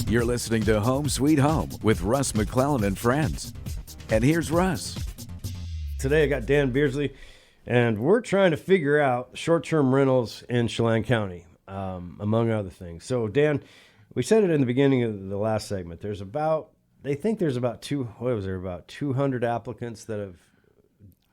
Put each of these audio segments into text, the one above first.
You're listening to Home Sweet Home with Russ, McClellan, and friends. And here's Russ. Today I got Dan Beardslee, and we're trying to figure out short-term rentals in Chelan County, among other things. So, Dan, we said it in the beginning of the last segment. They think there's about 200 applicants that have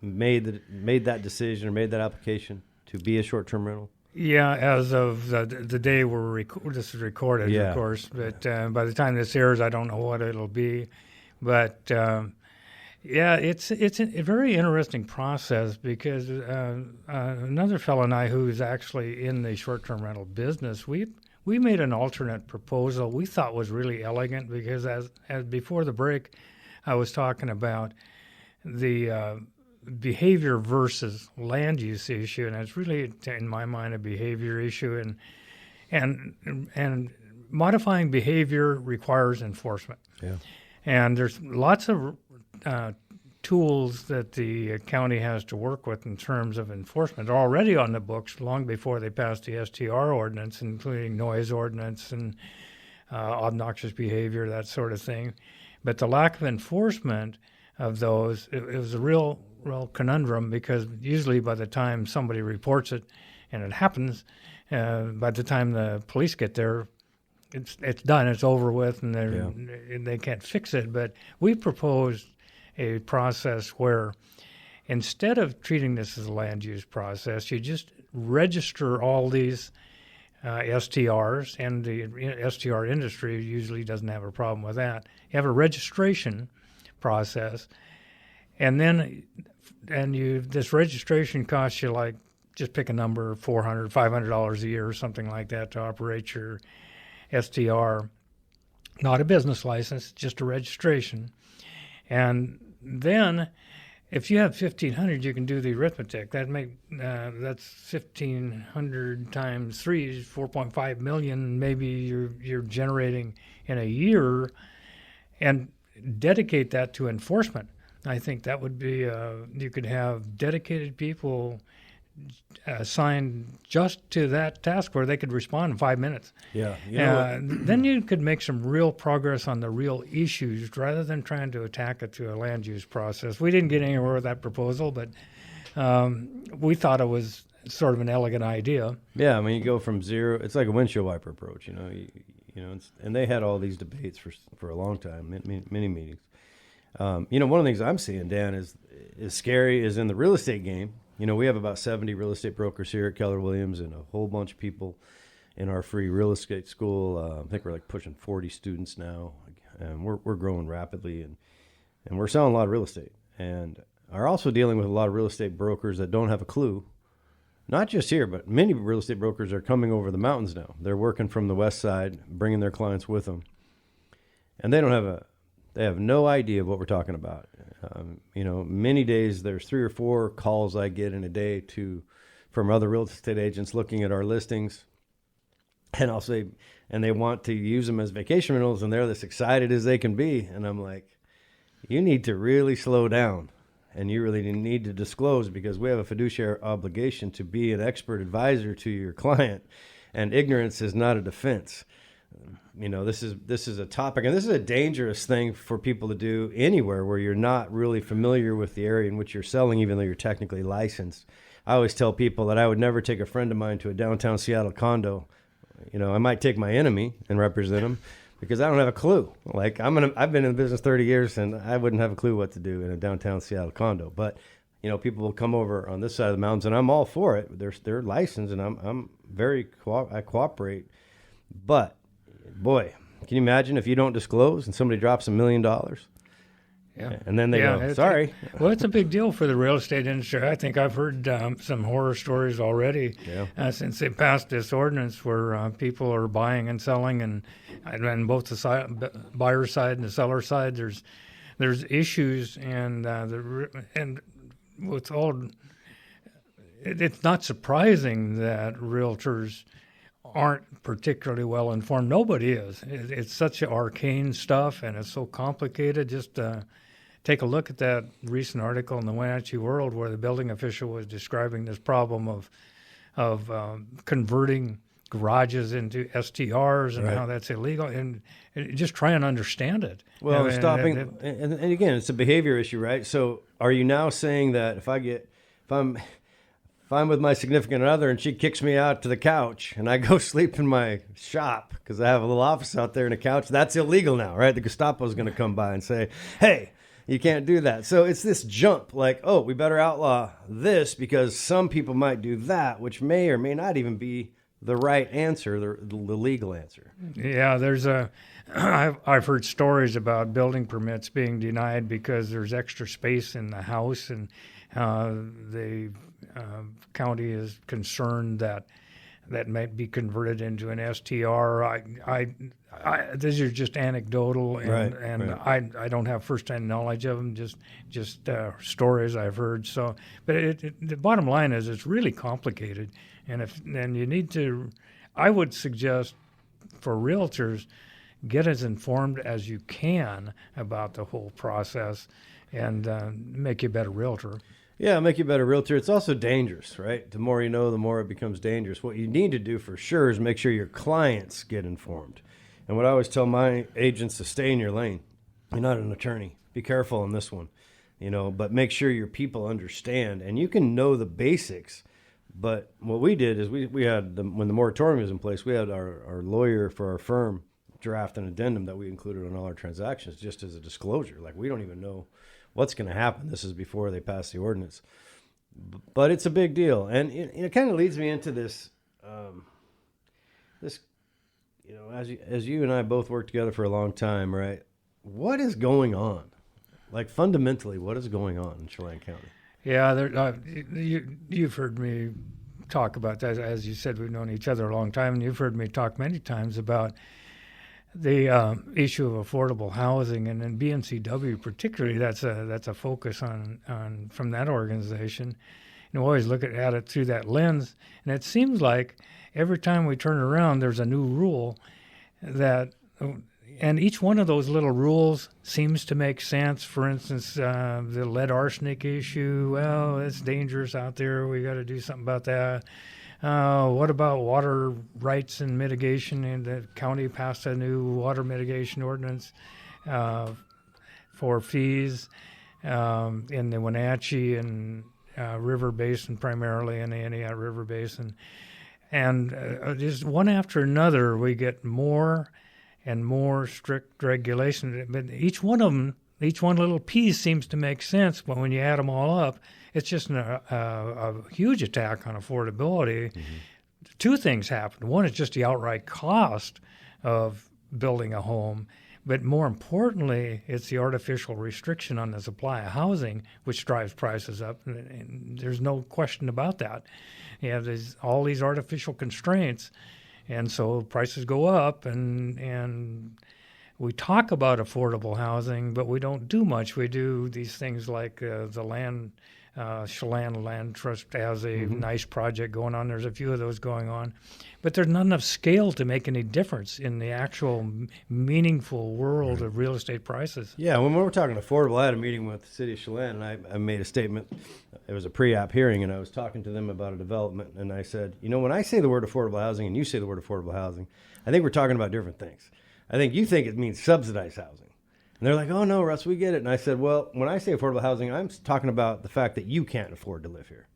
made that decision or made that application to be a short-term rental? Yeah, as of the day this is recorded, of course. But by the time this airs, I don't know what it'll be. But it's a very interesting process because another fellow and I, who's actually in the short-term rental business, we made an alternate proposal we thought was really elegant because as before the break, I was talking about the behavior versus land use issue, and it's really, in my mind, a behavior issue, and modifying behavior requires enforcement. Yeah. And there's lots of tools that the county has to work with in terms of enforcement. They're already on the books long before they passed the STR ordinance, including noise ordinance and obnoxious behavior, that sort of thing. But the lack of enforcement of those, it was a real conundrum because usually by the time somebody reports it and it happens, by the time the police get there, it's done, it's over with, and they can't fix it. But we proposed a process where instead of treating this as a land use process, you just register all these STRs, and the STR industry usually doesn't have a problem with that. You have a registration process, and then this registration costs you, like, just pick a number, $400, $500 a year or something like that to operate your STR. Not a business license, just a registration. And then if you have 1,500, you can do the arithmetic. That's 1,500 times 3 is 4.5 million. Maybe you're generating in a year, and dedicate that to enforcement. I think that would be you could have dedicated people assigned just to that task where they could respond in 5 minutes. Yeah. Then you could make some real progress on the real issues rather than trying to attack it through a land use process. We didn't get anywhere with that proposal, but we thought it was sort of an elegant idea. Yeah, I mean, you go from zero. It's like a windshield wiper approach, and they had all these debates for a long time, many meetings. One of the things I'm seeing, Dan, is scary is in the real estate game. We have about 70 real estate brokers here at Keller Williams and a whole bunch of people in our free real estate school. I think we're like pushing 40 students now, and we're growing rapidly, and we're selling a lot of real estate, and are also dealing with a lot of real estate brokers that don't have a clue. Not just here, but many real estate brokers are coming over the mountains now. They're working from the west side, bringing their clients with them, and they have no idea what we're talking about. Many days there's 3 or 4 calls I get in a day from other real estate agents looking at our listings, and I'll say, and they want to use them as vacation rentals, and they're as excited as they can be, and I'm like, you need to really slow down, and you really need to disclose, because we have a fiduciary obligation to be an expert advisor to your client, and ignorance is not a defense. This is a topic, and this is a dangerous thing for people to do anywhere where you're not really familiar with the area in which you're selling, even though you're technically licensed. I always tell people that I would never take a friend of mine to a downtown Seattle condo. I might take my enemy and represent him because I don't have a clue. Like, I've been in the business 30 years, and I wouldn't have a clue what to do in a downtown Seattle condo. But people will come over on this side of the mountains, and I'm all for it. They're licensed, and I cooperate, but. Boy, can you imagine if you don't disclose and somebody drops $1 million? Yeah. And then they go, sorry. Well, it's a big deal for the real estate industry. I think I've heard some horror stories already since they passed this ordinance where people are buying and selling, and both the buyer side and the seller side, there's issues, and what's all. It's not surprising that realtors aren't particularly well informed. Nobody is. It's such arcane stuff, and it's so complicated. Just take a look at that recent article in the Wenatchee World where the building official was describing this problem of converting garages into STRs and Right. how that's illegal, and just try and understand it. Well, And- stopping, and- and again, it's a behavior issue, right? So, are you now saying that if I'm with my significant other and she kicks me out to the couch and I go sleep in my shop because I have a little office out there and a couch, that's illegal now, right? The Gestapo's going to come by and say, "Hey, you can't do that." So it's this jump, like, oh, we better outlaw this because some people might do that, which may or may not even be the right answer, the legal answer. Yeah, I've heard stories about building permits being denied because there's extra space in the house, and the county is concerned that might be converted into an STR. These are just anecdotal, and Right. I don't have firsthand knowledge of them. Just stories I've heard. So, but the bottom line is it's really complicated, and you need to. I would suggest for realtors, get as informed as you can about the whole process, and make you a better realtor. Yeah, make you a better realtor. It's also dangerous, right? The more you know, the more it becomes dangerous. What you need to do for sure is make sure your clients get informed. And what I always tell my agents is stay in your lane. You're not an attorney. Be careful on this one, but make sure your people understand. And you can know the basics. But what we did is we had, when the moratorium was in place, we had our lawyer for our firm draft an addendum that we included on all our transactions just as a disclosure. Like, we don't even know what's going to happen. This is before they pass the ordinance. But it's a big deal. And it kind of leads me into this, as you and I both worked together for a long time, right? What is going on? Like, fundamentally, what is going on in Chelan County? Yeah, you've heard me talk about that. As you said, we've known each other a long time, and you've heard me talk many times about the issue of affordable housing, and in BNCW particularly, that's a focus on from that organization. We always look at it through that lens, and it seems like every time we turn around, there's a new rule and each one of those little rules seems to make sense. For instance, the lead arsenic issue. Well, it's dangerous out there. We got to do something about that. What about water rights and mitigation? And the county passed a new water mitigation ordinance for fees in the Wenatchee and River Basin, primarily in the Antioch River Basin. And just one after another, we get more and more strict regulation. But each one little piece seems to make sense. But when you add them all up, it's just a huge attack on affordability. Mm-hmm. Two things happen. One is just the outright cost of building a home. But more importantly, it's the artificial restriction on the supply of housing, which drives prices up. And there's no question about that. You have all these artificial constraints. And so prices go up, and we talk about affordable housing, but we don't do much. We do these things like the land, Chelan Land Trust has a nice project going on. There's a few of those going on. But there's not enough scale to make any difference in the actual meaningful world of real estate prices. Yeah, when we were talking affordable, I had a meeting with the city of Chelan, and I made a statement. It was a pre-app hearing, and I was talking to them about a development, and I said, when I say the word affordable housing and you say the word affordable housing, I think we're talking about different things. I think you think it means subsidized housing. And they're like, "Oh, no, Russ, we get it." And I said, well, when I say affordable housing, I'm talking about the fact that you can't afford to live here.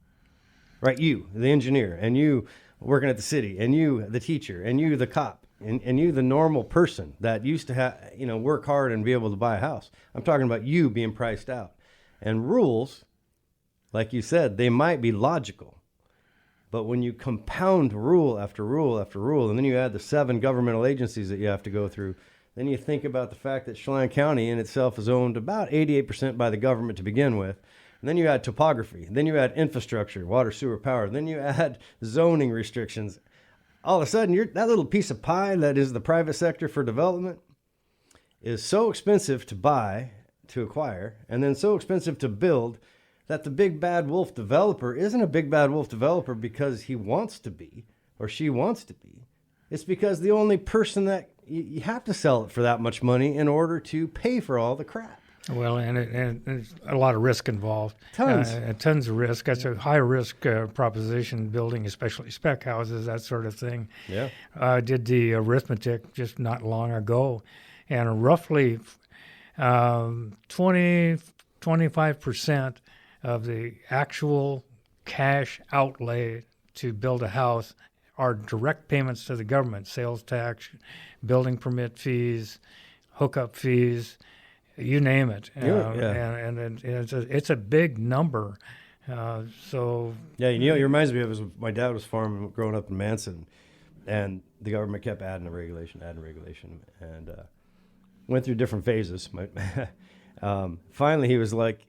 Right? You, the engineer, and you working at the city, and you, the teacher, and you, the cop, and you, the normal person that used to work hard and be able to buy a house. I'm talking about you being priced out. And rules, like you said, they might be logical. But when you compound rule after rule after rule, and then you add the 7 governmental agencies that you have to go through, then you think about the fact that Chelan County in itself is owned about 88% by the government to begin with. And then you add topography. Then you add infrastructure, water, sewer, power. Then you add zoning restrictions. All of a sudden, that little piece of pie that is the private sector for development is so expensive to buy, to acquire, and then so expensive to build that the big bad wolf developer isn't a big bad wolf developer because he wants to be or she wants to be. It's because the only person that you have to sell it for that much money in order to pay for all the crap. Well, and there's a lot of risk involved. Tons. Tons of risk. That's a high risk proposition, building especially spec houses, that sort of thing. Yeah. I did the arithmetic just not long ago, and roughly 25% of the actual cash outlay to build a house are direct payments to the government: sales tax, building permit fees, hookup fees, you name it. And it's a big number. So yeah, it reminds me of my dad was farming growing up in Manson, and the government kept adding a regulation, and went through different phases. Finally, he was like,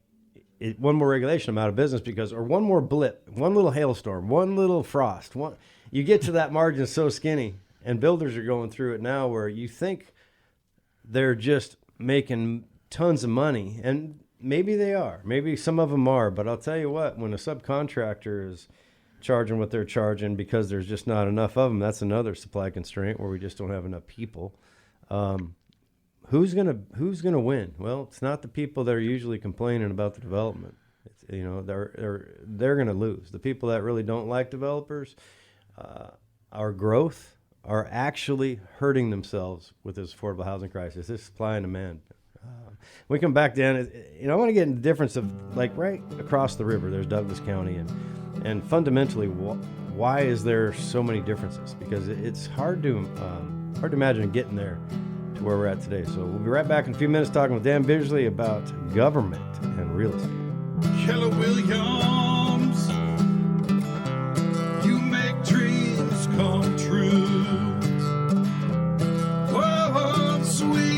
one more regulation, I'm out of business or one more blip, one little hailstorm, one little frost. You get to that margin so skinny, and builders are going through it now where you think they're just making tons of money, and maybe they are. Maybe some of them are, but I'll tell you what, when a subcontractor is charging what they're charging because there's just not enough of them, that's another supply constraint where we just don't have enough people. Who's gonna win? Well, it's not the people that are usually complaining about the development. It's, they're gonna lose. The people that really don't like developers, our growth, are actually hurting themselves with this affordable housing crisis. This supply and demand. We come back down. I want to get into the difference of, like, right across the river, there's Douglas County, and fundamentally, why is there so many differences? Because it's hard to imagine getting there to where we're at today. So we'll be right back in a few minutes talking with Dan Beardslee about government and real estate. Keller Williams, you make dreams come true. Oh, sweet